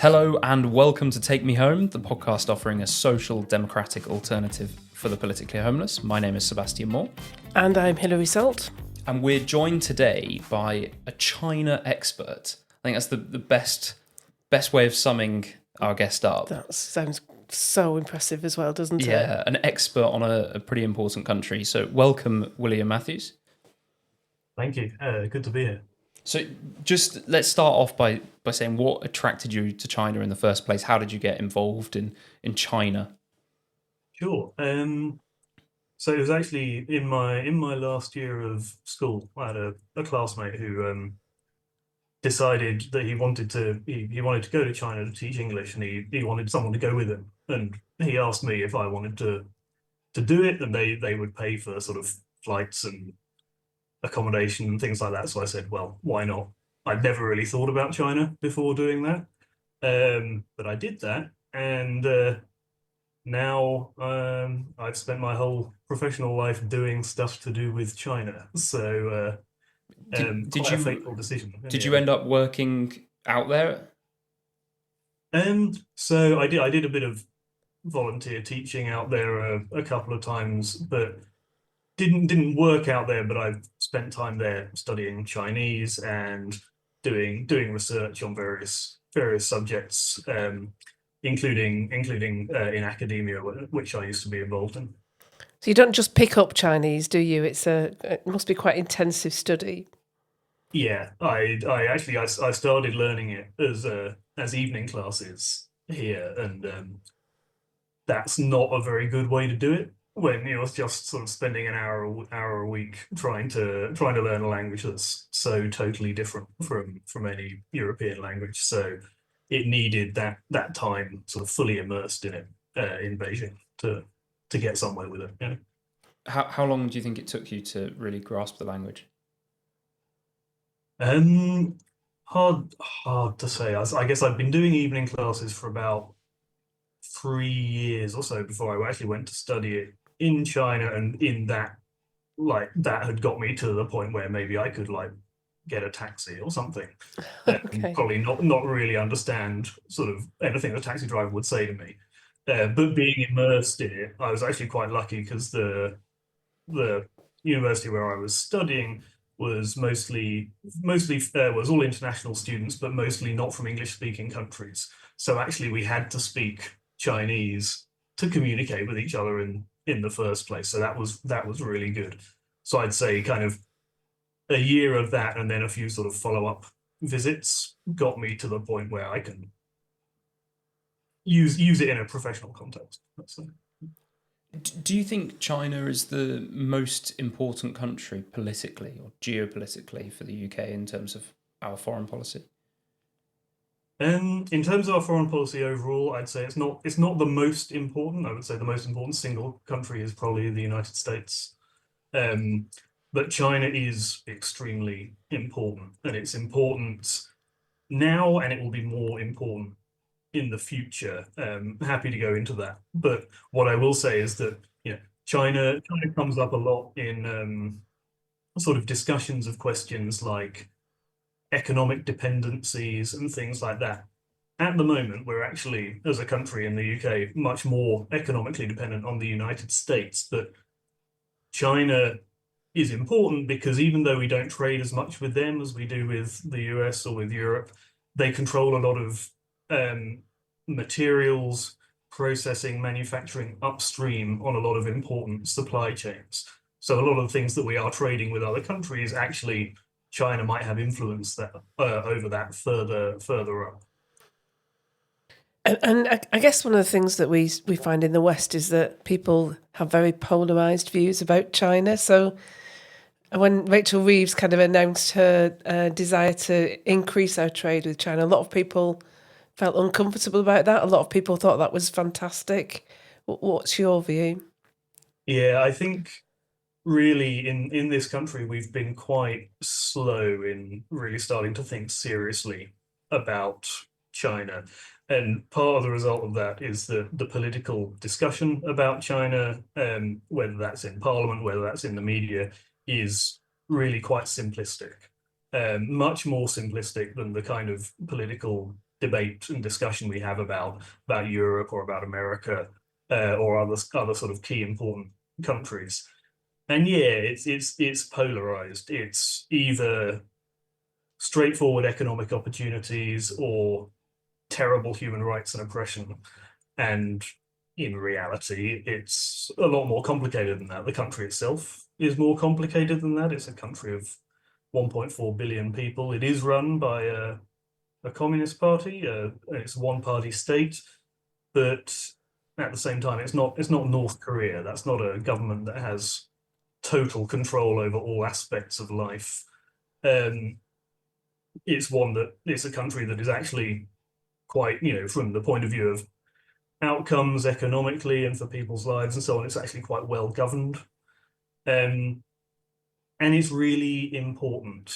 Hello and welcome to Take Me Home, the podcast offering a social democratic alternative for the politically homeless. My name is Sebastian Moore. And I'm Hilary Salt. And we're joined today by a China expert. I think that's the best way of summing our guest up. That sounds so impressive as well, doesn't it? Yeah, an expert on a pretty important country. So welcome, William Matthews. Thank you. Good to be here. So just let's start off by saying what attracted you to China in the first place. How did you get involved in China? Sure. So it was actually in my last year of school. I had a classmate who decided that he wanted to go to China to teach English, and he wanted someone to go with him. And he asked me if I wanted to do it, and they would pay for sort of flights and accommodation and things like that. So I said, well, why not? I'd never really thought about China before doing that, but I did that, and now I've spent my whole professional life doing stuff to do with China. So did quite you a fateful decision. Did you end up working out there? So I did a bit of volunteer teaching out there a couple of times, but didn't work out there. But I've spent time there studying Chinese and doing research on various subjects, including in academia, which I used to be involved in. So you don't just pick up Chinese, do you? It must be quite intensive study. Yeah, I started learning it as evening classes here, and that's not a very good way to do it when you're just sort of spending an hour a week trying to learn a language that's so totally different from any European language. So it needed that time sort of fully immersed in it in Beijing to get somewhere with it. Yeah. How long do you think it took you to really grasp the language? Hard to say. I guess I've been doing evening classes for about 3 years or so before I actually went to study it in China, and in that, like, that had got me to the point where maybe I could like get a taxi or something. Okay. Probably not really understand sort of anything the taxi driver would say to me. But being immersed in it, I was actually quite lucky because the university where I was studying was mostly was all international students, but mostly not from English-speaking countries. So actually, we had to speak Chinese to communicate with each other in the first place. So that was really good. So I'd say kind of a year of that, and then a few sort of follow-up visits got me to the point where I can use it in a professional context. Do you think China is the most important country politically or geopolitically for the UK in terms of our foreign policy? In terms of our foreign policy overall, I'd say it's not the most important. I would say the most important single country is probably the United States. But China is extremely important, and it's important now, and it will be more important in the future. Happy to go into that. But what I will say is that China comes up a lot in sort of discussions of questions like economic dependencies and things like that. At the moment, we're actually, as a country in the UK, much more economically dependent on the United States. But China is important because even though we don't trade as much with them as we do with the US or with Europe, they control a lot of materials, processing, manufacturing upstream on a lot of important supply chains. So a lot of the things that we are trading with other countries, actually, China might have influence that over that further up. And I guess one of the things that we find in the West is that people have very polarized views about China. So when Rachel Reeves kind of announced her desire to increase our trade with China, a lot of people felt uncomfortable about that. A lot of people thought that was fantastic. What's your view? Yeah, I think really in this country, we've been quite slow in really starting to think seriously about China. And part of the result of that is the political discussion about China, whether that's in Parliament, whether that's in the media, is really quite simplistic. Much more simplistic than the kind of political debate and discussion we have about Europe or about America, or other sort of key important countries. And yeah, it's polarized. It's either straightforward economic opportunities or terrible human rights and oppression. And in reality, it's a lot more complicated than that. The country itself is more complicated than that. It's a country of 1.4 billion people. It is run by a communist party. It's a one-party state, but at the same time, it's not North Korea. That's not a government that has total control over all aspects of life. Um, it's a country that is actually quite, from the point of view of outcomes economically and for people's lives and so on, it's actually quite well governed. Um, and it's really important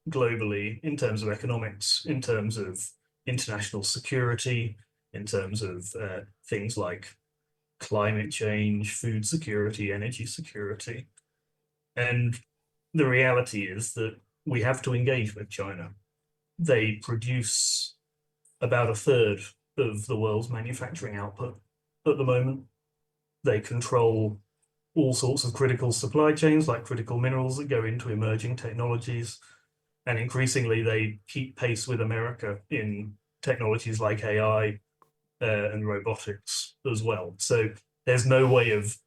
globally in terms of economics, in terms of international security, in terms of things like climate change, food security, energy security. And the reality is that we have to engage with China. They produce about a third of the world's manufacturing output at the moment. They control all sorts of critical supply chains, like critical minerals that go into emerging technologies. And increasingly, they keep pace with America in technologies like AI and robotics as well. So there's no way of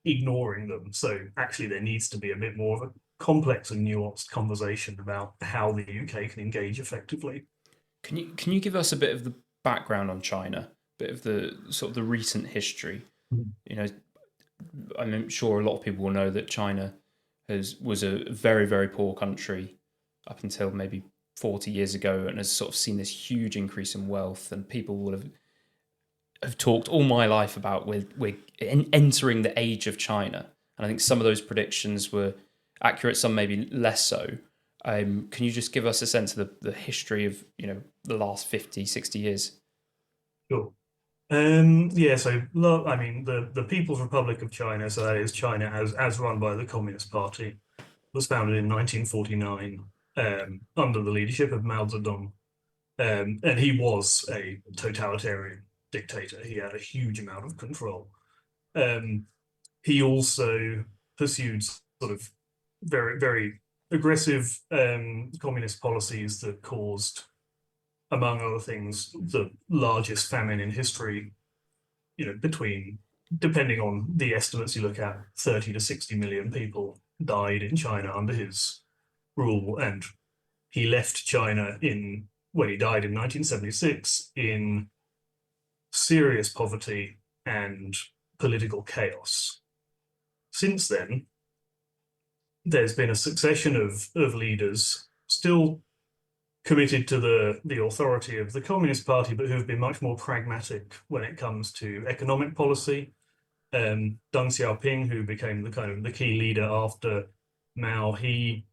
ignoring them. So actually, there needs to be a bit more of a complex and nuanced conversation about how the UK can engage effectively. Can you give us a bit of the background on China, a bit of the sort of the recent history? You know, I'm sure a lot of people will know that China was a very, very poor country up until maybe 40 years ago, and has sort of seen this huge increase in wealth. And people will have talked all my life about we're entering the age of China. And I think some of those predictions were accurate, some maybe less so. Can you just give us a sense of the history of, the last 50, 60 years? Sure. Yeah, so I mean, the People's Republic of China, so that is China as run by the Communist Party, was founded in 1949 under the leadership of Mao Zedong. And he was a totalitarian dictator. He had a huge amount of control. Um, he also pursued sort of very, very aggressive communist policies that caused, among other things, the largest famine in history, between, depending on the estimates you look at, 30 to 60 million people died in China under his rule. And he left China when he died in 1976 in serious poverty and political chaos. Since then, there's been a succession of leaders still committed to the authority of the Communist Party, but who have been much more pragmatic when it comes to economic policy. Deng Xiaoping, who became the key leader after Mao, he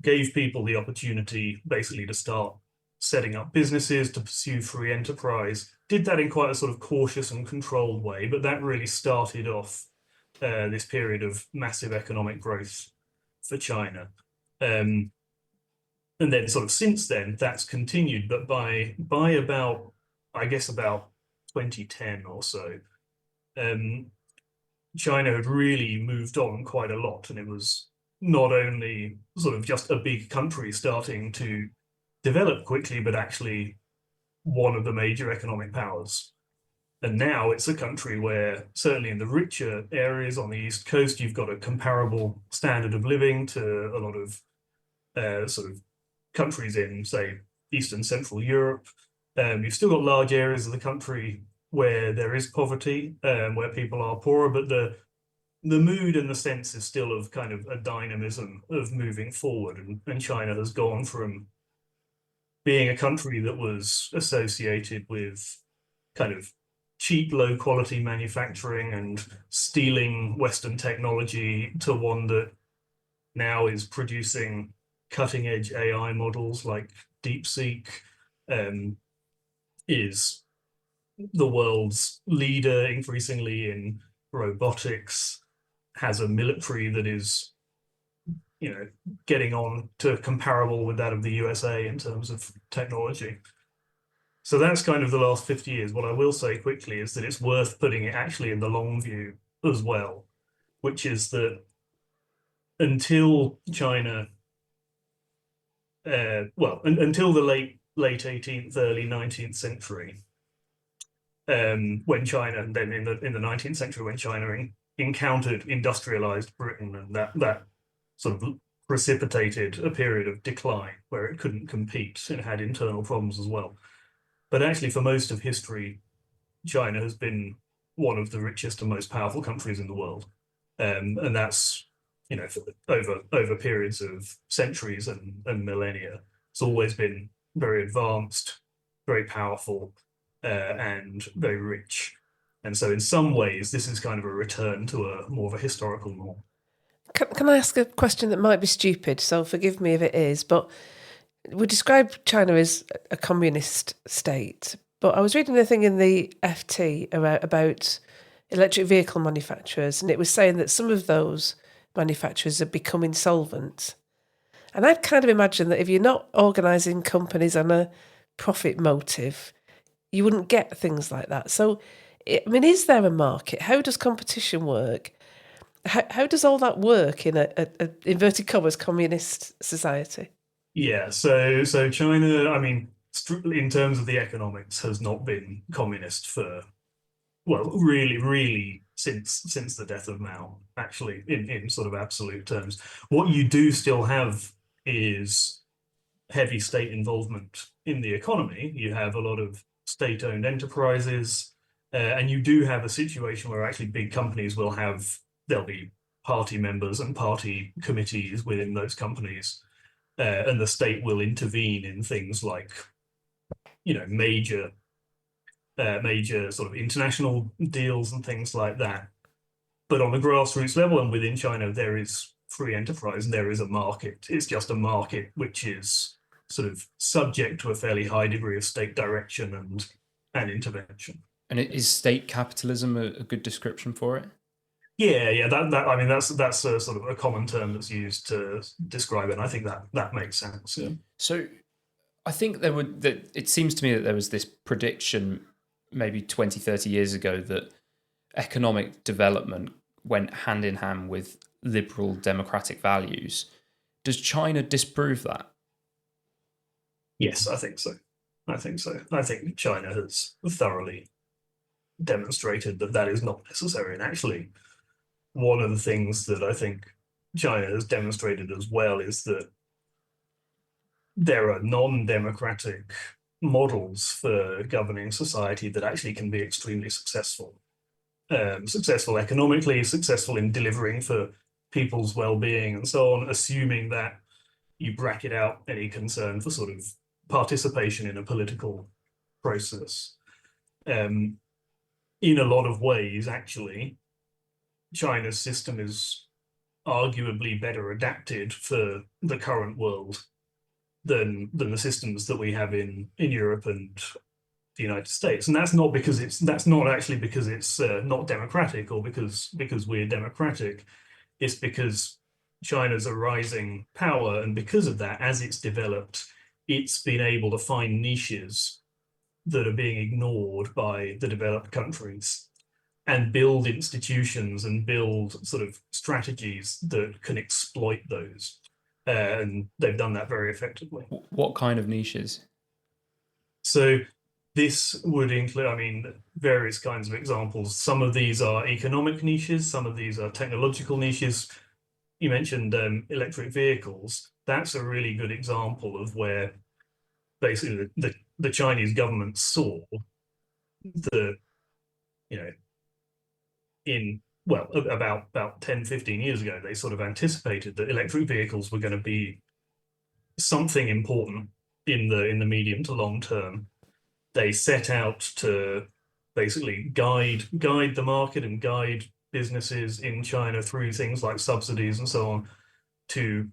gave people the opportunity basically to start setting up businesses, to pursue free enterprise. Did that in quite a sort of cautious and controlled way, but that really started off this period of massive economic growth for China. And then sort of since then, that's continued. But by about, I guess, about 2010 or so, China had really moved on quite a lot. And it was not only sort of just a big country starting to develop quickly, but actually one of the major economic powers. And now it's a country where, certainly in the richer areas on the East Coast, you've got a comparable standard of living to a lot of sort of countries in, say, Eastern Central Europe. You've still got large areas of the country where there is poverty, where people are poorer, but the mood and the sense is still of kind of a dynamism of moving forward. And China has gone from being a country that was associated with kind of cheap, low quality manufacturing and stealing Western technology to one that now is producing cutting edge AI models like DeepSeek, is the world's leader increasingly in robotics, has a military that is, getting on to comparable with that of the USA in terms of technology. So that's kind of the last 50 years. What I will say quickly is that it's worth putting it actually in the long view as well, which is that until China, until the late 18th, early 19th century, when China, and then in the 19th century, when China encountered industrialized Britain, and that sort of precipitated a period of decline where it couldn't compete and had internal problems as well. But actually, for most of history, China has been one of the richest and most powerful countries in the world, and that's over periods of centuries and millennia. It's always been very advanced, very powerful, and very rich. And so, in some ways, this is kind of a return to a more of a historical norm. Can I ask a question that might be stupid? So forgive me if it is, but we describe China as a communist state. But I was reading a thing in the FT about electric vehicle manufacturers, and it was saying that some of those manufacturers have become insolvent. And I'd kind of imagine that if you're not organising companies on a profit motive, you wouldn't get things like that. So, I mean, is there a market? How does competition work? How does all that work in a inverted commas communist society? Yeah, so China, I mean, in terms of the economics, has not been communist for, well, really since the death of Mao, actually, in sort of absolute terms. What you do still have is heavy state involvement in the economy. You have a lot of state-owned enterprises, and you do have a situation where actually big companies there'll be party members and party committees within those companies, and the state will intervene in things like, major sort of international deals and things like that. But on a grassroots level and within China, there is free enterprise and there is a market. It's just a market which is sort of subject to a fairly high degree of state direction and intervention. And is state capitalism a good description for it? Yeah. That I mean that's a sort of a common term that's used to describe it. And I think that makes sense. Yeah. So I think it seems to me that there was this prediction maybe 20, 30 years ago that economic development went hand in hand with liberal democratic values. Does China disprove that? Yes, I think so. I think China has thoroughly demonstrated that that is not necessary. And actually, one of the things that I think China has demonstrated as well is that there are non-democratic models for governing society that actually can be extremely successful. Successful economically, successful in delivering for people's well-being and so on, assuming that you bracket out any concern for sort of participation in a political process. In a lot of ways, actually, China's system is arguably better adapted for the current world than the systems that we have in Europe and the United States. And that's not actually because it's not democratic or because we're democratic. It's because China's a rising power, and because of that, as it's developed, it's been able to find niches that are being ignored by the developed countries and build institutions and build sort of strategies that can exploit those. And they've done that very effectively. What kind of niches? So this would include, I mean, various kinds of examples. Some of these are economic niches, some of these are technological niches. You mentioned electric vehicles. That's a really good example of where basically the Chinese government saw that, about 10, 15 years ago, they sort of anticipated that electric vehicles were going to be something important in the medium to long term. They set out to basically guide the market and guide businesses in China through things like subsidies and so on to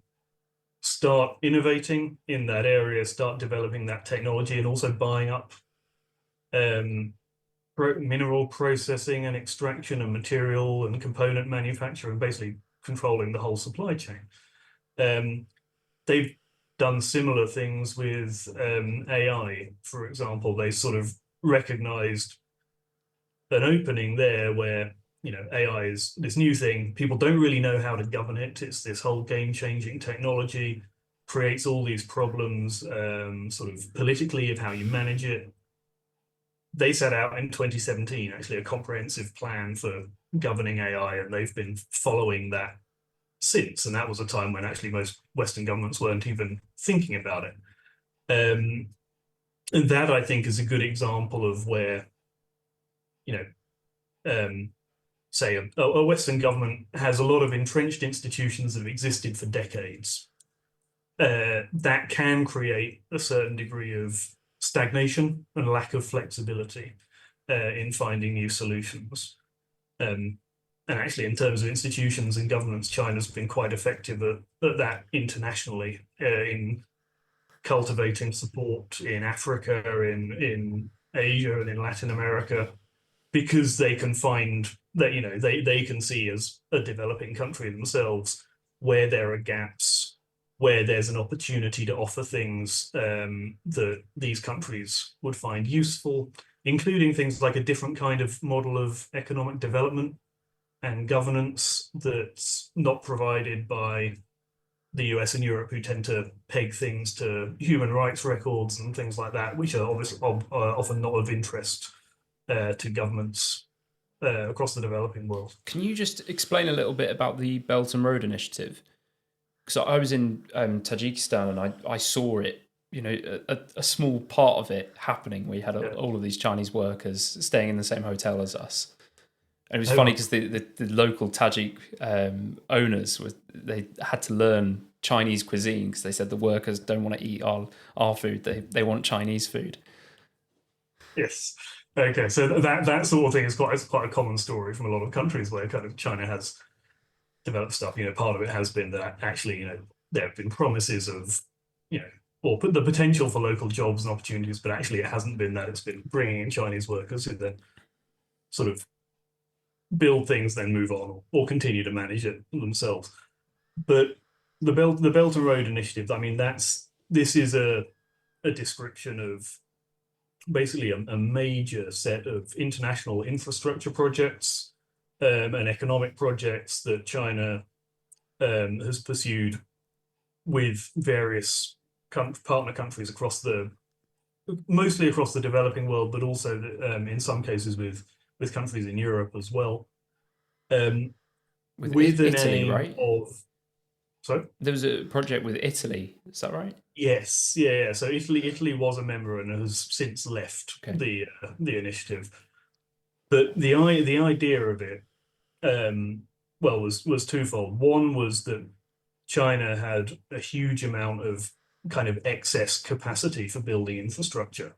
start innovating in that area, start developing that technology, and also buying up mineral processing and extraction and material and component manufacture, and basically controlling the whole supply chain. They've done similar things with AI, for example. They sort of recognized an opening there where, AI is this new thing. People don't really know how to govern it. It's this whole game-changing technology, creates all these problems, sort of politically, of how you manage it. They set out in 2017 actually a comprehensive plan for governing AI, and they've been following that since. And that was a time when actually most Western governments weren't even thinking about it. And that, I think, is a good example of where, say a Western government has a lot of entrenched institutions that have existed for decades. That can create a certain degree of stagnation and lack of flexibility in finding new solutions. And actually, in terms of institutions and governments, China's been quite effective at that internationally, in cultivating support in Africa, in Asia, and in Latin America, because they can find that, they can see, as a developing country themselves, where there are gaps, where there's an opportunity to offer things that these countries would find useful, including things like a different kind of model of economic development and governance that's not provided by the US and Europe, who tend to peg things to human rights records and things like that, which are obviously often not of interest to governments across the developing world. Can you just explain a little bit about the Belt and Road Initiative? Because I was in Tajikistan and I saw it, a small part of it happening. We had all of these Chinese workers staying in the same hotel as us. And it was funny because the local Tajik owners, they had to learn Chinese cuisine because they said the workers don't want to eat our food. They want Chinese food. Yes. Okay. So that sort of thing is quite a common story from a lot of countries where kind of China has developed stuff. Part of it has been that actually, there have been promises of, or the potential for local jobs and opportunities, but actually it hasn't been that. It's been bringing in Chinese workers who then sort of build things, then move on, or continue to manage it themselves. But the Belt and Road Initiative, I mean, this is a description of basically a major set of international infrastructure projects and economic projects that China has pursued with various partner countries mostly across the developing world, but also in some cases with countries in Europe as well. With an Italy, aim right? Sorry? There was a project with Italy, is that right? Yes, yeah. So Italy was a member and has since left the initiative. But the idea of it, was twofold. One was that China had a huge amount of kind of excess capacity for building infrastructure,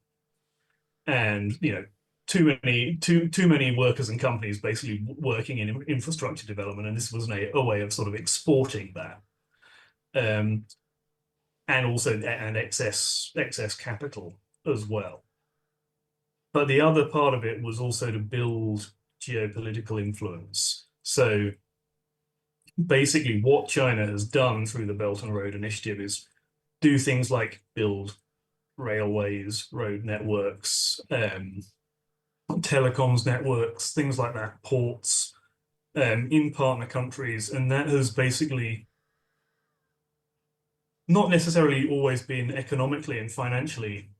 and too many workers and companies basically working in infrastructure development, and this was a way of sort of exporting that, and also excess capital as well. But the other part of it was also to build geopolitical influence. So basically, what China has done through the Belt and Road Initiative is do things like build railways, road networks, telecoms networks, things like that, ports, in partner countries. And that has basically not necessarily always been economically and financially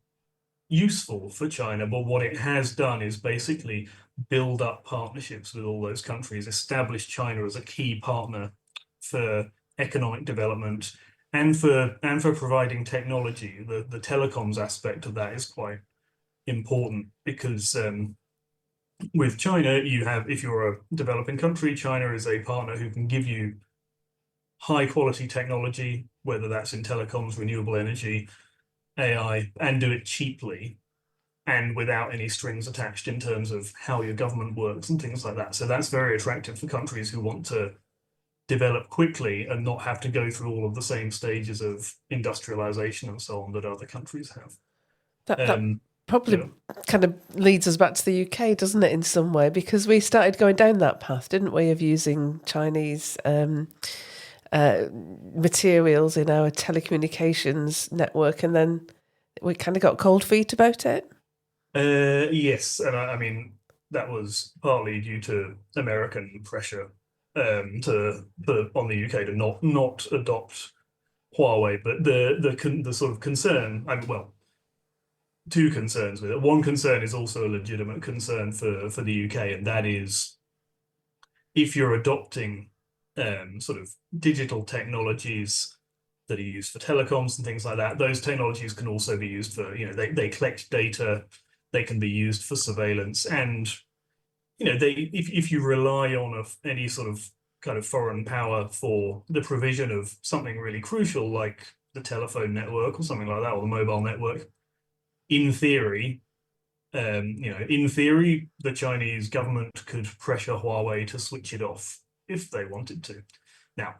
useful for China, but what it has done is basically build up partnerships with all those countries, establish China as a key partner for economic development and for providing technology. The telecoms aspect of that is quite important because with China, if you're a developing country, China is a partner who can give you high quality technology, whether that's in telecoms, renewable energy, AI, and do it cheaply and without any strings attached in terms of how your government works and things like that. So that's very attractive for countries who want to develop quickly and not have to go through all of the same stages of industrialization and so on that other countries have. That probably kind of leads us back to the UK, doesn't it, in some way? Because we started going down that path, didn't we, of using Chinese materials in our telecommunications network, and then we kind of got cold feet about it. Yes, and I mean that was partly due to American pressure on the UK to not adopt Huawei, but the sort of concern, well, two concerns with it. One concern is also a legitimate concern for the UK, and that is if you're adopting sort of digital technologies that are used for telecoms and things like that, those technologies can also be used for, they collect data, they can be used for surveillance, and if you rely on any sort of kind of foreign power for the provision of something really crucial like the telephone network or something like that, or the mobile network, in theory, the Chinese government could pressure Huawei to switch it off if they wanted to. Now,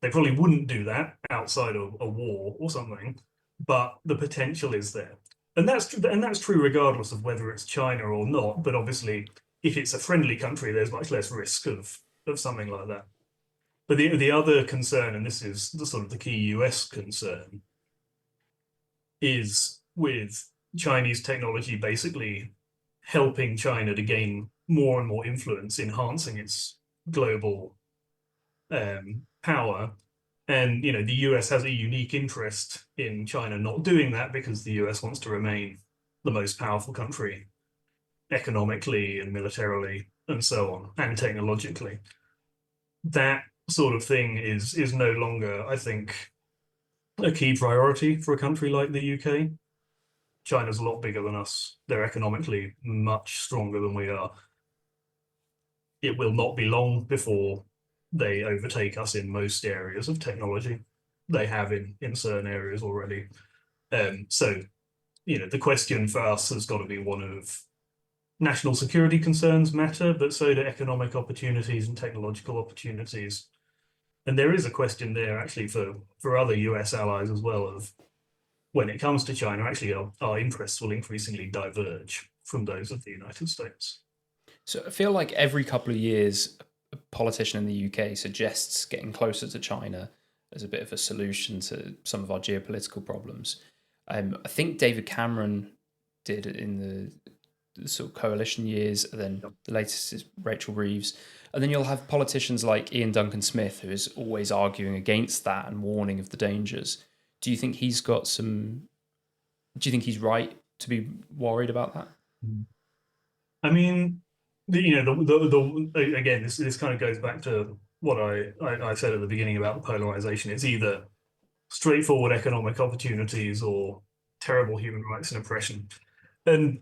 they probably wouldn't do that outside of a war or something, but the potential is there. And that's true regardless of whether it's China or not. But obviously, if it's a friendly country, there's much less risk of something like that. But the other concern, and this is the sort of the key US concern, is with Chinese technology basically helping China to gain more and more influence, enhancing its global power. And the US has a unique interest in China not doing that because the US wants to remain the most powerful country economically and militarily and so on, and technologically. That sort of thing is no longer, I think, a key priority for a country like the UK. China's a lot bigger than us. They're economically much stronger than we are. It will not be long before they overtake us in most areas of technology. They have in certain areas already. So, the question for us has got to be one of national security concerns matter, but so do economic opportunities and technological opportunities. And there is a question there actually for other US allies as well of when it comes to China, actually our interests will increasingly diverge from those of the United States. So I feel like every couple of years, a politician in the UK suggests getting closer to China as a bit of a solution to some of our geopolitical problems. I think David Cameron did it in the sort of coalition years, and then the latest is Rachel Reeves. And then you'll have politicians like Ian Duncan Smith, who is always arguing against that and warning of the dangers. Do you think he's right to be worried about that? I mean, again, this kind of goes back to what I said at the beginning about the polarization. It's either straightforward economic opportunities or terrible human rights and oppression. And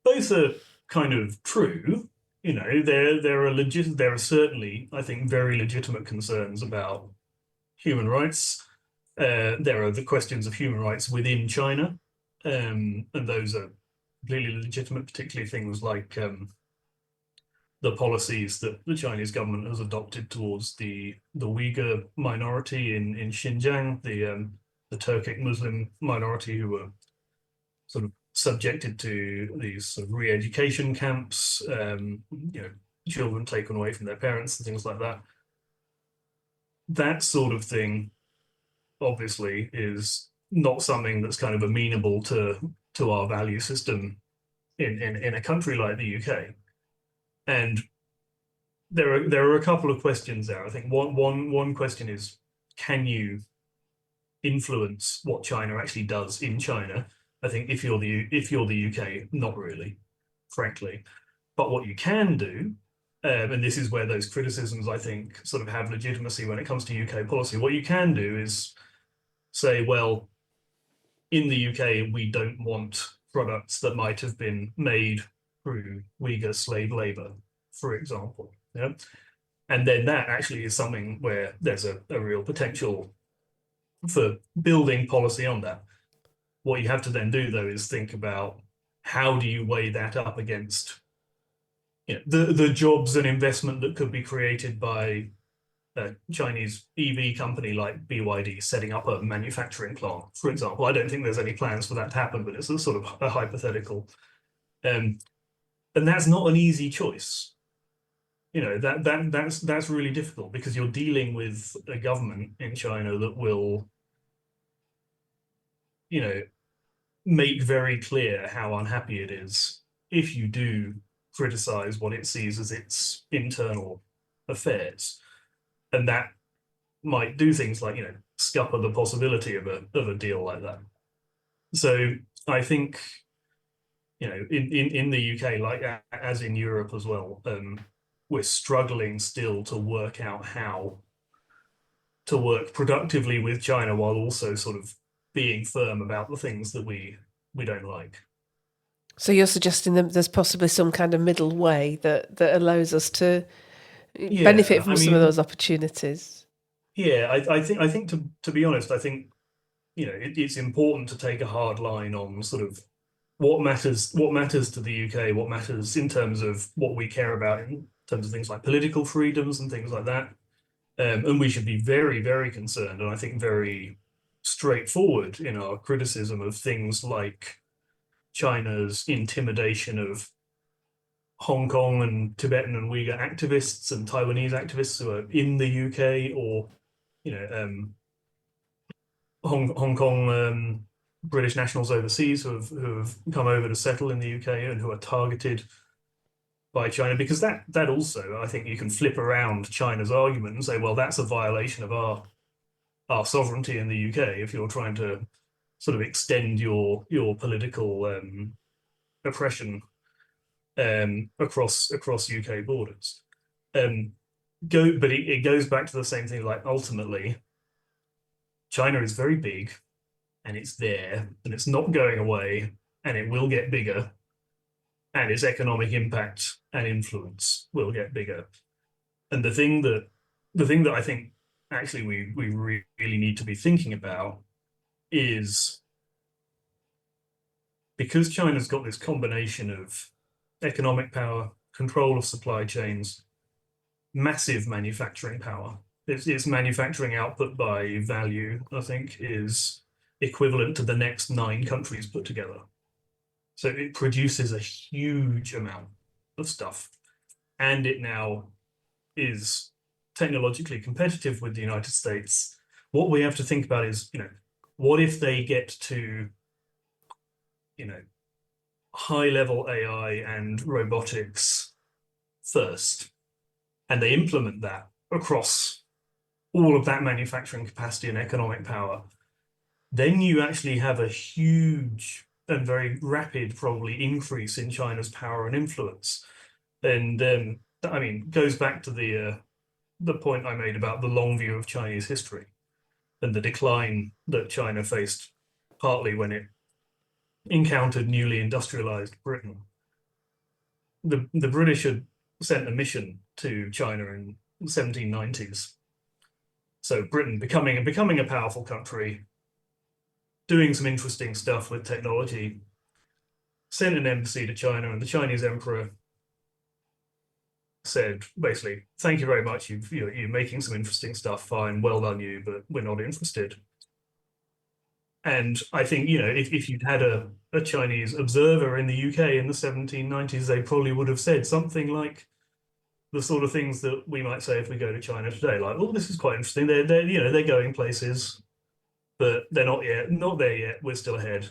both are kind of true. There are certainly, I think, very legitimate concerns about human rights. There are the questions of human rights within China, and those are completely legitimate, particularly things like the policies that the Chinese government has adopted towards the Uyghur minority in Xinjiang, the Turkic Muslim minority who were sort of subjected to these sort of re-education camps, children taken away from their parents and things like that. That sort of thing, obviously, is not something that's kind of amenable to our value system in a country like the UK. And there are a couple of questions there. I think one question is, can you influence what China actually does in China? I think if you're the UK, not really, frankly. But what you can do, and this is where those criticisms I think sort of have legitimacy when it comes to UK policy. What you can do is say, well, in the UK, we don't want products that might have been made through Uyghur slave labor, for example. Yeah. And then that actually is something where there's a real potential for building policy on that. What you have to then do, though, is think about how do you weigh that up against the jobs and investment that could be created by a Chinese EV company like BYD setting up a manufacturing plant, for example. I don't think there's any plans for that to happen, but it's a sort of a hypothetical. And that's not an easy choice. that's really difficult because you're dealing with a government in China that will, make very clear how unhappy it is if you do criticize what it sees as its internal affairs. And that might do things like, scupper the possibility of a deal like that. So I think, in the UK, like as in Europe as well, we're struggling still to work out how to work productively with China while also sort of being firm about the things that we don't like. So you're suggesting that there's possibly some kind of middle way that allows us to benefit Yeah, from I some of mean, those opportunities. yeah, I think to be honest, I think it's important to take a hard line on sort of what matters to the UK, what matters in terms of what we care about in terms of things like political freedoms and things like that. And we should be very, very concerned, and I think very straightforward in our criticism of things like China's intimidation of Hong Kong and Tibetan and Uyghur activists and Taiwanese activists who are in the UK, or you know Hong Kong British nationals overseas who have come over to settle in the UK and who are targeted by China, because that also, I think, you can flip around China's argument and say, well, that's a violation of our sovereignty in the UK if you're trying to sort of extend your political oppression across UK borders. But it goes back to the same thing. Like ultimately, China is very big, and it's there, and it's not going away, and it will get bigger, and its economic impact and influence will get bigger. And the thing that I think actually we really need to be thinking about is, because China's got this combination of economic power, control of supply chains, massive manufacturing power. Its manufacturing output by value, I think, is equivalent to the next 9 countries put together. So it produces a huge amount of stuff. And it now is technologically competitive with the United States. What we have to think about is, what if they get to, high level AI and robotics first, and they implement that across all of that manufacturing capacity and economic power, then you actually have a huge and very rapid, probably, increase in China's power and influence. And I mean, goes back to the point I made about the long view of Chinese history and the decline that China faced, partly when it encountered newly industrialized Britain. The British had sent a mission to China in the 1790s. So Britain becoming a powerful country, doing some interesting stuff with technology, sent an embassy to China, and the Chinese emperor said, basically, thank you very much, you're making some interesting stuff, fine, well done you, but we're not interested. And I think, if you'd had a Chinese observer in the UK in the 1790s, they probably would have said something like the sort of things that we might say if we go to China today, like, oh, this is quite interesting. They're going places, but they're not there yet. We're still ahead.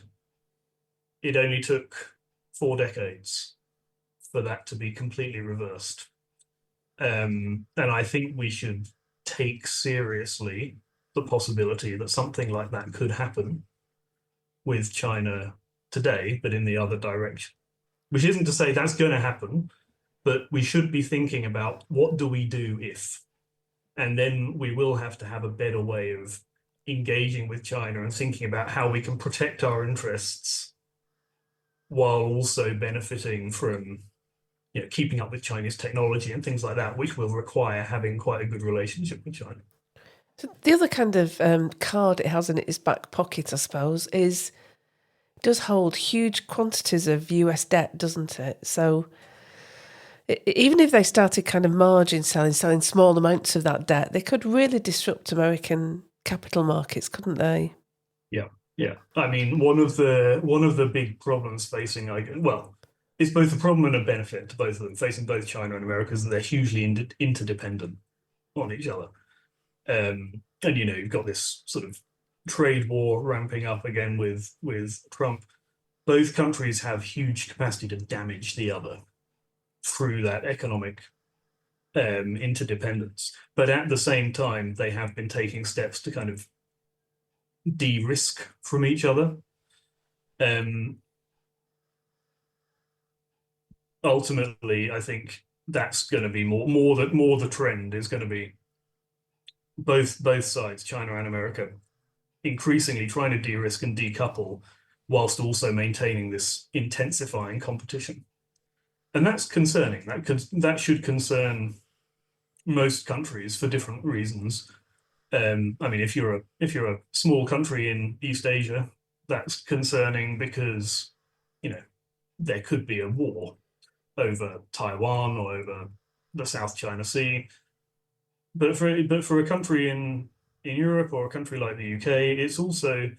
It only took 4 decades for that to be completely reversed. And I think we should take seriously the possibility that something like that could happen with China today, but in the other direction. Which isn't to say that's going to happen, but we should be thinking about, what do we do if? And then we will have to have a better way of engaging with China and thinking about how we can protect our interests while also benefiting from keeping up with Chinese technology and things like that, which will require having quite a good relationship with China. So the other kind of card it has in its back pocket, I suppose, is it does hold huge quantities of US debt, doesn't it? So even if they started kind of margin selling small amounts of that debt, they could really disrupt American capital markets, couldn't they? Yeah. I mean, one of the big problems facing, well, it's both a problem and a benefit to both of them, facing both China and America, is that they're hugely interdependent on each other. And you've got this sort of trade war ramping up again with Trump. Both countries have huge capacity to damage the other through that economic interdependence. But at the same time, they have been taking steps to kind of de-risk from each other. Ultimately, I think that's going to be more the trend is going to be both sides, China and America, increasingly trying to de-risk and decouple, whilst also maintaining this intensifying competition. And that's concerning. That should concern most countries for different reasons. I mean, if you're a small country in East Asia, that's concerning because there could be a war over Taiwan or over the South China Sea. But for a country in Europe or a country like the UK, it's also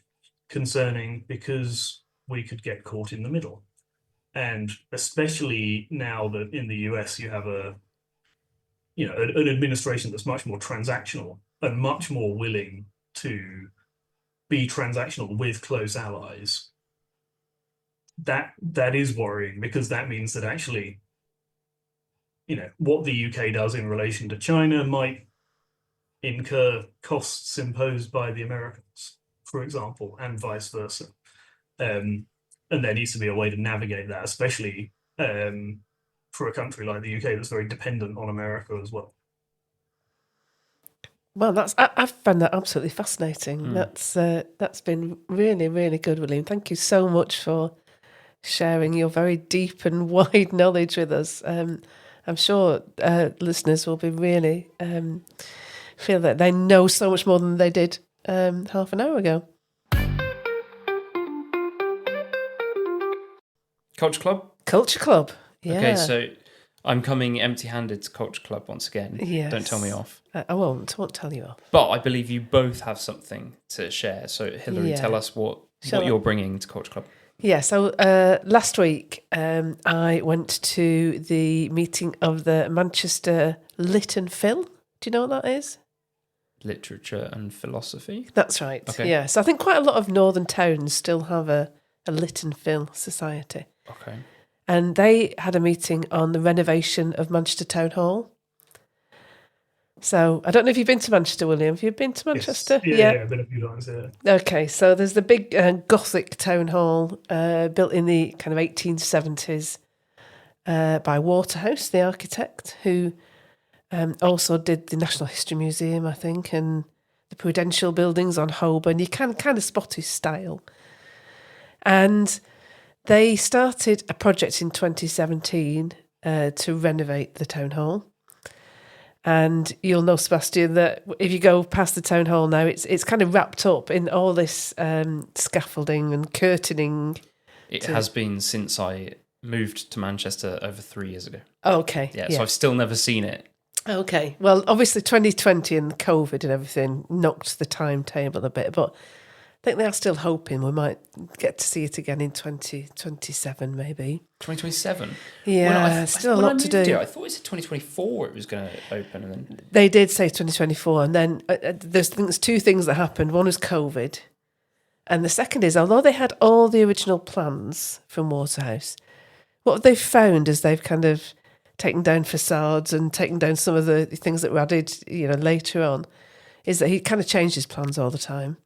concerning because we could get caught in the middle. And especially now that in the US you have an administration that's much more transactional and much more willing to be transactional with close allies. That is worrying, because that means that actually, what the UK does in relation to China might incur costs imposed by the Americans, for example, and vice versa. And there needs to be a way to navigate that, especially for a country like the UK that's very dependent on America as well. Well, I found that absolutely fascinating. That's been really, really good, William. Thank you so much for sharing your very deep and wide knowledge with us. I'm sure listeners will be really feel that they know so much more than they did half an hour ago. Culture Club? Culture Club, yeah. Okay, so I'm coming empty-handed to Culture Club once again. Yes. Don't tell me off. I won't tell you off. But I believe you both have something to share. So, Hilary, tell us what you're bringing to Culture Club. Yeah, so last week I went to the meeting of the Manchester Lit and Phil. Do you know what that is? Literature and philosophy? That's right, okay. Yeah. So I think quite a lot of northern towns still have a Lit and Phil society. Okay. And they had a meeting on the renovation of Manchester Town Hall. So I don't know if you've been to Manchester, William. Have you been to Manchester? Yes. Yeah, I've been a few times, yeah. Okay, so there's the big Gothic town hall built in the kind of 1870s by Waterhouse, the architect, who also did the National History Museum, I think, and the Prudential buildings on Holborn. You can kind of spot his style. And they started a project in 2017 to renovate the town hall. And you'll know, Sebastian, that if you go past the town hall now, it's kind of wrapped up in all this scaffolding and curtaining. It has been since I moved to Manchester over 3 years ago. Okay. Yeah, so I've still never seen it. Okay. Well, obviously 2020 and COVID and everything knocked the timetable a bit, but I think they are still hoping we might get to see it again in 2027, maybe. 2027? Yeah, still a lot to do. Here, I thought it said 2024 it was going to open. And then they did say 2024, and then there's two things that happened. One was COVID, and the second is, although they had all the original plans from Waterhouse, what they've found is they've kind of taken down facades and taken down some of the things that were added, later on, is that he kind of changed his plans all the time.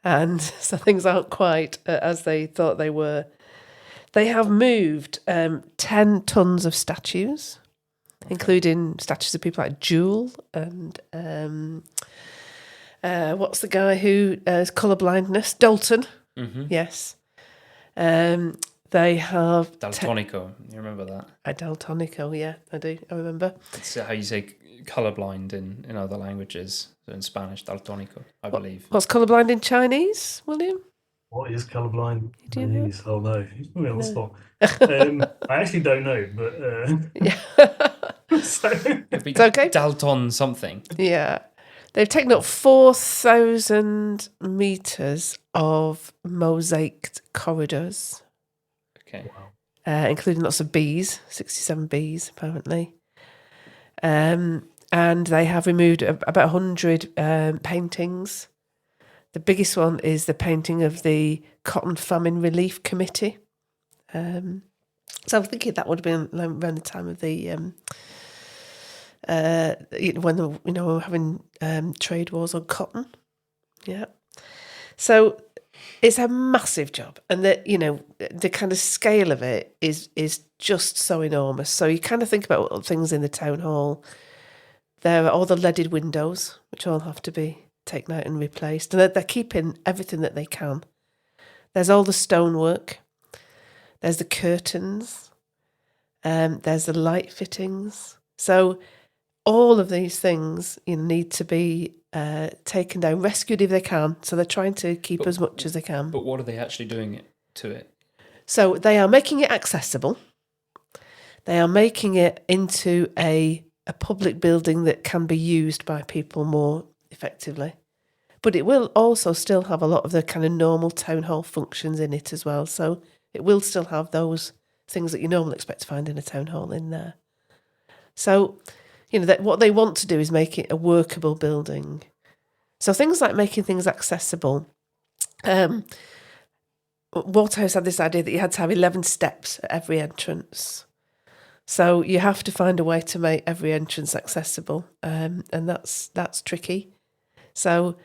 And so things aren't quite as they thought they were. They have moved 10 tons of statues, including statues of people like Jewel and what's the guy who has colour blindness? Dalton. Mm-hmm. Yes. They have... Daltonico. You remember that? Daltonico, yeah, I do. I remember. It's how you say colourblind in other languages. So in Spanish, daltónico, I believe. What's colourblind in Chinese, William? What is colourblind? Do you know? Oh no, he's put me on the spot. I actually don't know, but yeah. So. It's okay. Dalton something. Yeah. They've taken up 4,000 metres of mosaiced corridors. Okay. Wow. including lots of bees, 67 bees apparently. And they have removed about 100 paintings. The biggest one is the painting of the Cotton Famine Relief Committee. So I'm thinking that would have been around the time of the when we're having trade wars on cotton. Yeah. So it's a massive job, and the kind of scale of it is just so enormous. So you kind of think about things in the town hall. There are all the leaded windows, which all have to be taken out and replaced, and they're keeping everything that they can. There's all the stonework. There's the curtains. There's the light fittings. So all of these things need to be taken down, rescued if they can. So they're trying to keep as much as they can. But what are they actually doing to it? So they are making it accessible. They are making it into a public building that can be used by people more effectively. But it will also still have a lot of the kind of normal town hall functions in it as well. So it will still have those things that you normally expect to find in a town hall in there. So, what they want to do is make it a workable building. So things like making things accessible. Waterhouse had this idea that you had to have 11 steps at every entrance. So you have to find a way to make every entrance accessible, and that's tricky. So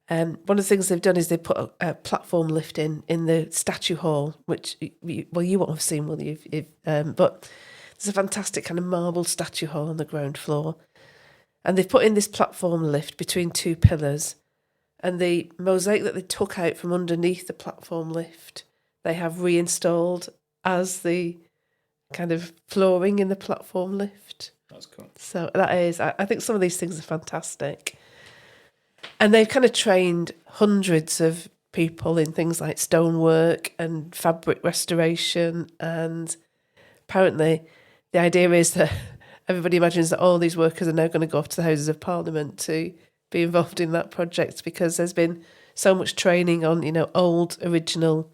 one of the things they've done is they put a platform lift in the statue hall, which you won't have seen, will you? But there's a fantastic kind of marble statue hall on the ground floor, and they've put in this platform lift between two pillars, and the mosaic that they took out from underneath the platform lift, they have reinstalled as the kind of flooring in the platform lift. That's cool. So that is, I think some of these things are fantastic. And they've kind of trained hundreds of people in things like stonework and fabric restoration. And apparently the idea is that everybody imagines that all these workers are now going to go off to the Houses of Parliament to be involved in that project, because there's been so much training on, old, original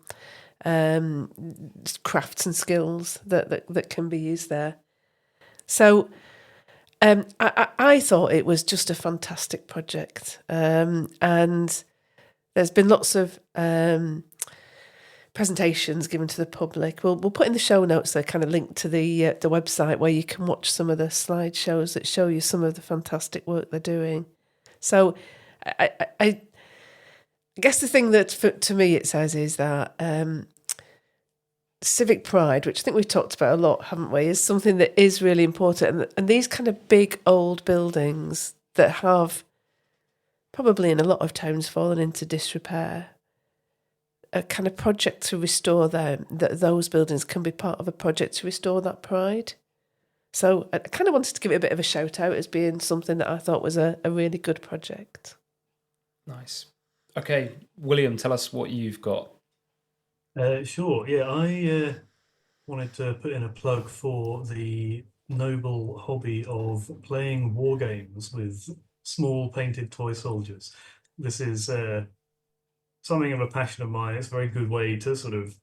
crafts and skills that can be used there. So I thought it was just a fantastic project, and there's been lots of presentations given to the public. We'll put in the show notes a kind of link to the website where you can watch some of the slideshows that show you some of the fantastic work they're doing. So I guess the thing that to me it says is that civic pride, which I think we've talked about a lot, haven't we, is something that is really important. And these kind of big old buildings that have probably in a lot of towns fallen into disrepair, a kind of project to restore them, that those buildings can be part of a project to restore that pride. So I kind of wanted to give it a bit of a shout out as being something that I thought was a really good project. Nice. Okay, William, tell us what you've got. Sure. Yeah, I wanted to put in a plug for the noble hobby of playing war games with small painted toy soldiers. This is something of a passion of mine. It's a very good way to sort of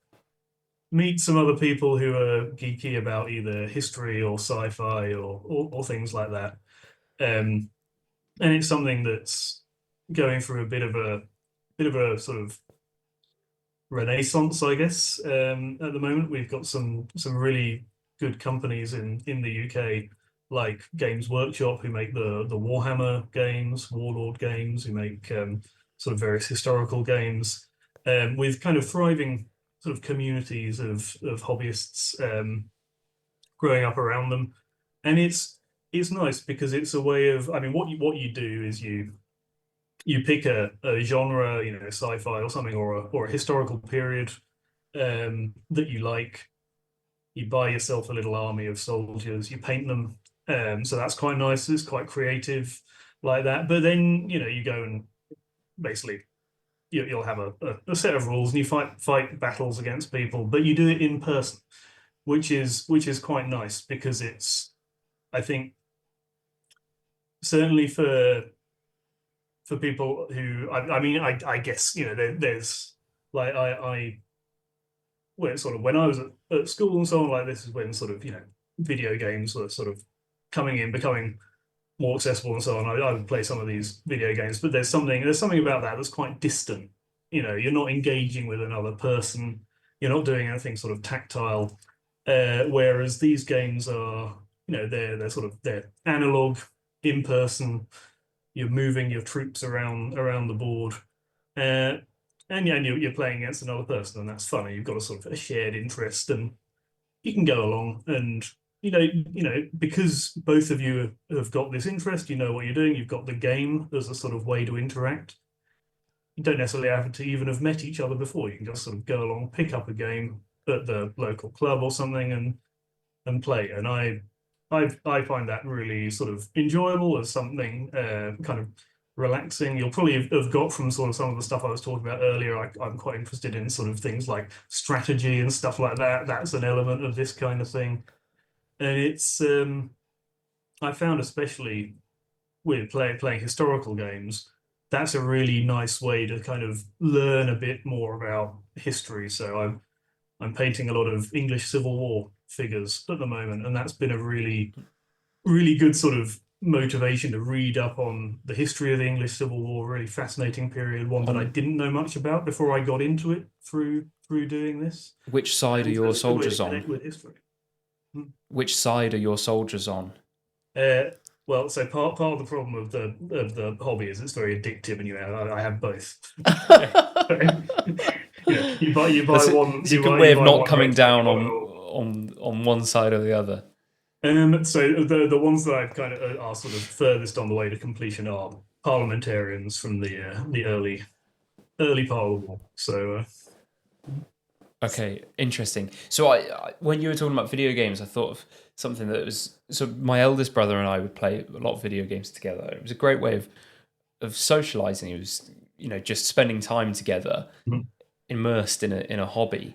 meet some other people who are geeky about either history or sci-fi or things like that. And it's something that's going through a bit of a sort of renaissance, I guess. At the moment, we've got some really good companies in the UK, like Games Workshop, who make the Warhammer games, Warlord games, who make sort of various historical games, with kind of thriving sort of communities of hobbyists growing up around them. And it's nice because it's a way of, I mean, what you do is you pick a genre, sci-fi or something, or a historical period that you like. You buy yourself a little army of soldiers, you paint them. So that's quite nice. It's quite creative like that. But then, you go and basically you'll have a set of rules and you fight battles against people, but you do it in person, which is quite nice because it's, I think, certainly for people who, I mean, I guess, there's like, I when sort of when I was at school and so on, like this is when sort of video games were sort of coming in, becoming more accessible and so on. I would play some of these video games, but there's something about that that's quite distant. You're not engaging with another person. You're not doing anything sort of tactile. Whereas these games are, they're analog, in person. You're moving your troops around the board, uh, and yeah, and you're playing against another person, and that's funny. You've got a sort of a shared interest, and you can go along and because both of you have got this interest, you know what you're doing, you've got the game as a sort of way to interact. You don't necessarily have to even have met each other before. You can just sort of go along, pick up a game at the local club or something, and play. And I find that really sort of enjoyable as something kind of relaxing. You'll probably have got from sort of some of the stuff I was talking about earlier. I'm quite interested in sort of things like strategy and stuff like that. That's an element of this kind of thing. And it's I found especially with playing historical games, that's a really nice way to kind of learn a bit more about history. So I'm painting a lot of English Civil War figures at the moment, and that's been a really really good sort of motivation to read up on the history of the English Civil War. Really fascinating period, one that I didn't know much about before I got into it through doing this. Which side are And so your it's a good way to soldiers connect on? with history. Which side are your soldiers on? Well, so part of the problem of the hobby is it's very addictive, and I have both. You buy That's one. it's a You good buy, way you of buy not one coming race, then down you buy it all. on one side or the other. So the ones that I've kind of are sort of furthest on the way to completion are parliamentarians from the early part of the war. So Okay, interesting. So when you were talking about video games, I thought of something that was so my eldest brother and I would play a lot of video games together. It was a great way of socializing. It was just spending time together, Mhm. immersed in a hobby,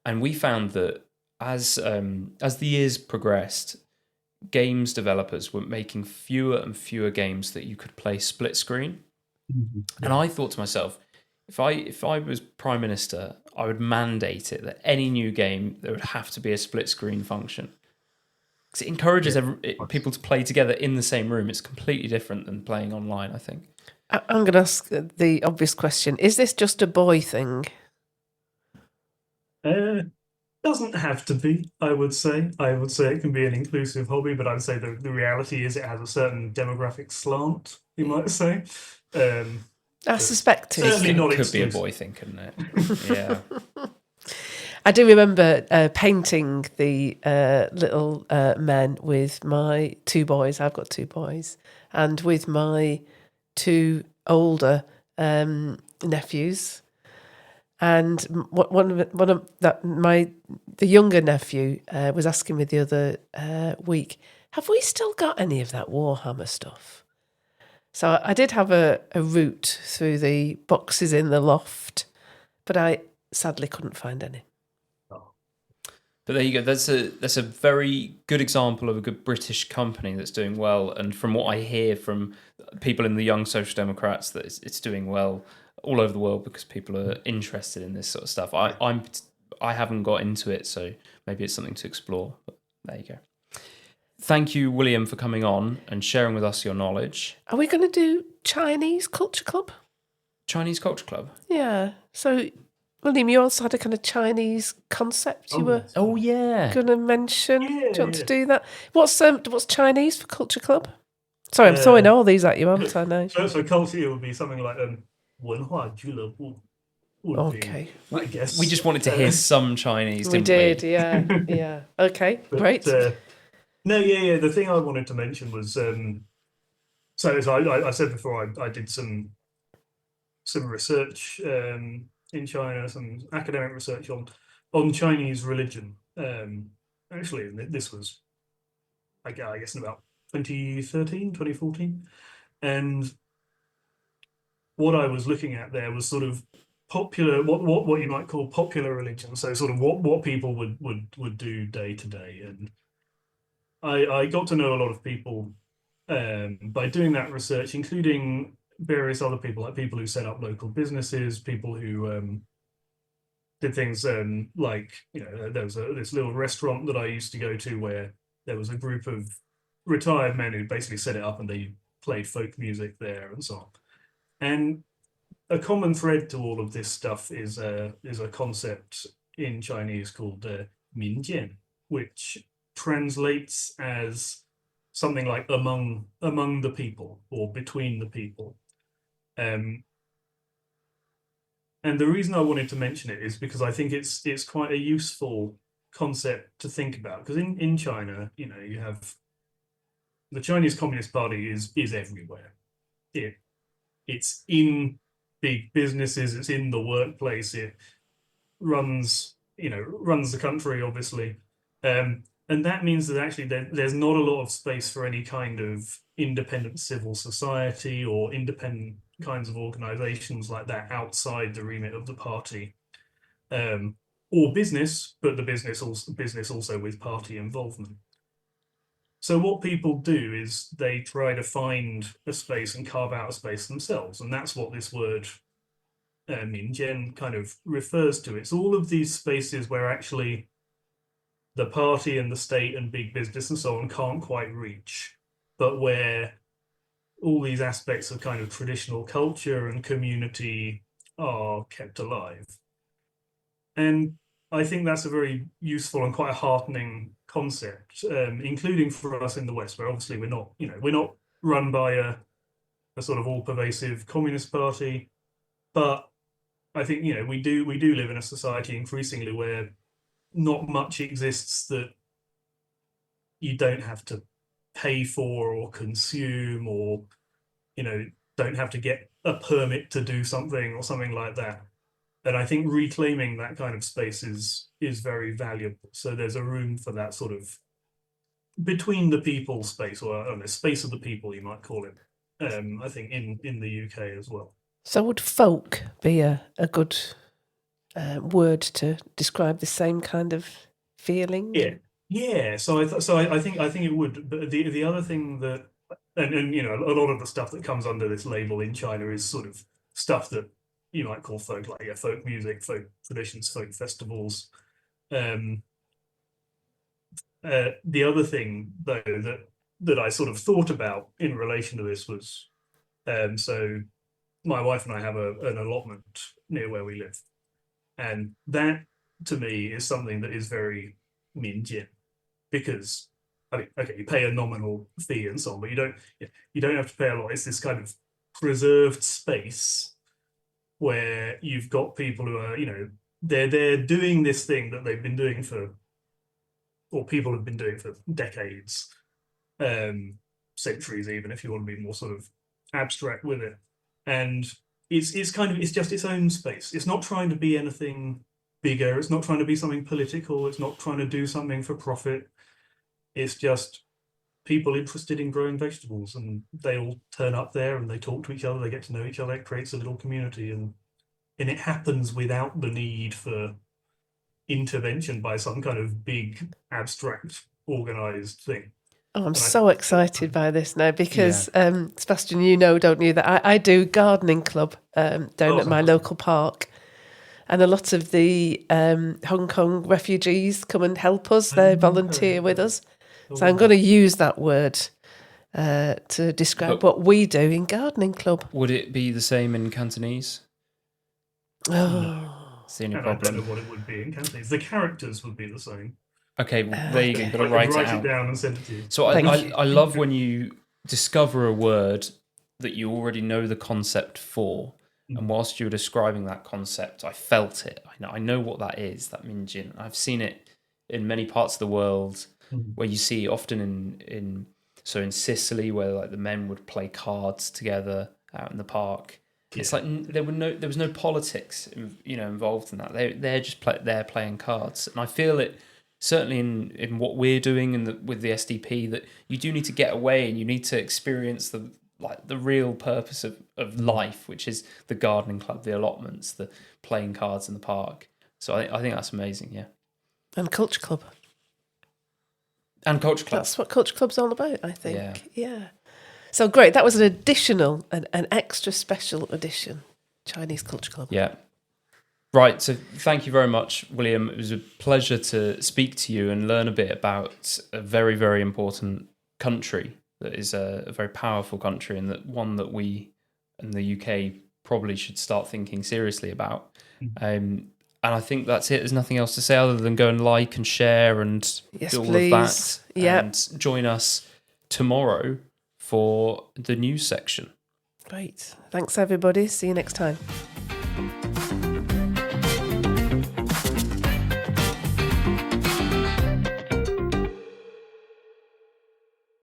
and we found that as the years progressed, games developers were making fewer and fewer games that you could play split screen. And I thought to myself, if I was prime minister, I would mandate it that any new game there would have to be a split screen function because it encourages people to play together in the same room. It's completely different than playing online, I think. I'm going to ask the obvious question. Is this just a boy thing? Doesn't have to be, I would say. I would say it can be an inclusive hobby, but I'd say the reality is it has a certain demographic slant, you might say. I suspected. Certainly not Could be a exclusive. boy thing, couldn't it? Yeah. I do remember painting the little men with my two boys. I've got two boys, and with my two older nephews. And the younger nephew was asking me the other week, have we still got any of that Warhammer stuff? So I did have a route through the boxes in the loft, but I sadly couldn't find any. But there you go. That's a very good example of a good British company that's doing well. And from what I hear from people in the Young Social Democrats, that it's doing well all over the world because people are interested in this sort of stuff. I haven't got into it, so maybe it's something to explore. But there you go. Thank you, William, for coming on and sharing with us your knowledge. Are we going to do Chinese Culture Club? Chinese Culture Club? Yeah. So, William, you also had a kind of Chinese concept you were going to mention. Yeah, do you want yeah. to do that? What's Chinese for Culture Club? Sorry, I'm throwing all these at you, aren't I now? So culture would be something like 文化俱乐部 would Okay. be, I guess. We just wanted to hear some Chinese, We didn't did, yeah, yeah. Okay, But, great. no, yeah. The thing I wanted to mention was so as I said before, I did some research in China, some academic research on Chinese religion. Actually, and this was I guess in about 2013, 2014, and what I was looking at there was sort of popular, what you might call popular religion. So sort of what people would do day to day, and I got to know a lot of people by doing that research, including various other people, like people who set up local businesses, people who did things like, there was this little restaurant that I used to go to where there was a group of retired men who basically set it up and they played folk music there and so on. And a common thread to all of this stuff is a concept in Chinese called minjian, which translates as something like among the people or between the people. And the reason I wanted to mention it is because I think it's quite a useful concept to think about. Because in China, you have the Chinese Communist Party is everywhere. It's in big businesses, it's in the workplace, it runs the country, obviously. And that means that actually there's not a lot of space for any kind of independent civil society or independent kinds of organizations like that outside the remit of the party, or business, but the business also with party involvement. So what people do is they try to find a space and carve out a space themselves, and that's what this word minjian kind of refers to. It's all of these spaces where actually the party and the state and big business and so on can't quite reach, but where all these aspects of kind of traditional culture and community are kept alive. And I think that's a very useful and quite a heartening concept, including for us in the West, where obviously we're not run by a sort of all-pervasive communist party, but I think we do live in a society increasingly where not much exists that you don't have to pay for or consume, or don't have to get a permit to do something or something like that. And I think reclaiming that kind of space is very valuable. So there's a room for that sort of between the people space, or I don't know, space of the people, you might call it. I think in the UK as well. So would folk be a good word to describe the same kind of feeling? Yeah. So I think it would. But the other thing that, and a lot of the stuff that comes under this label in China is sort of stuff that you might call folk, like folk music, folk traditions, folk festivals. The other thing though that I sort of thought about in relation to this was, so my wife and I have an allotment near where we live, and that to me is something that is very minjian, because I mean, okay, you pay a nominal fee and so on, but you don't have to pay a lot. It's this kind of preserved space where you've got people who are, they're doing this thing that they've been doing or people have been doing for decades, centuries, even if you want to be more sort of abstract with it. And it's just its own space. It's not trying to be anything bigger. It's not trying to be something political. It's not trying to do something for profit. It's just people interested in growing vegetables, and they all turn up there and they talk to each other. They get to know each other. It creates a little community, and it happens without the need for intervention by some kind of big, abstract, organized thing. Oh, I'm so excited by this now because, Sebastian, don't you, that I do gardening club down at my local park, and a lot of the Hong Kong refugees come and help us. They volunteer with us. So I'm going to use that word to describe what we do in gardening club. Would it be the same in Cantonese? Oh. See any problem? I don't know what it would be in Cantonese. The characters would be the same. Okay, well, there you go. You've got to write it down and send it to you. So I love when you discover a word that you already know the concept for, and whilst you were describing that concept, I felt it. I know what that is, that minjin. I've seen it in many parts of the world where you see often in Sicily, where like the men would play cards together out in the park. Yeah. It's like there was no politics, involved in that. They're just playing cards, and I feel it certainly in what we're doing with the SDP, that you do need to get away and you need to experience the real purpose of life, which is the gardening club, the allotments, the playing cards in the park. So I think that's amazing, yeah. And culture club. And culture club. That's what culture club's all about, I think. Yeah. So great. That was an extra special edition, Chinese Culture Club. Yeah. Right, so thank you very much, William. It was a pleasure to speak to you and learn a bit about a very, very important country that is a very powerful country, and that one that we in the UK probably should start thinking seriously about. And I think that's it. There's nothing else to say other than go and like and share and Yes, do all please. of that. Yep. And join us tomorrow for the news section. Great. Thanks, everybody. See you next time.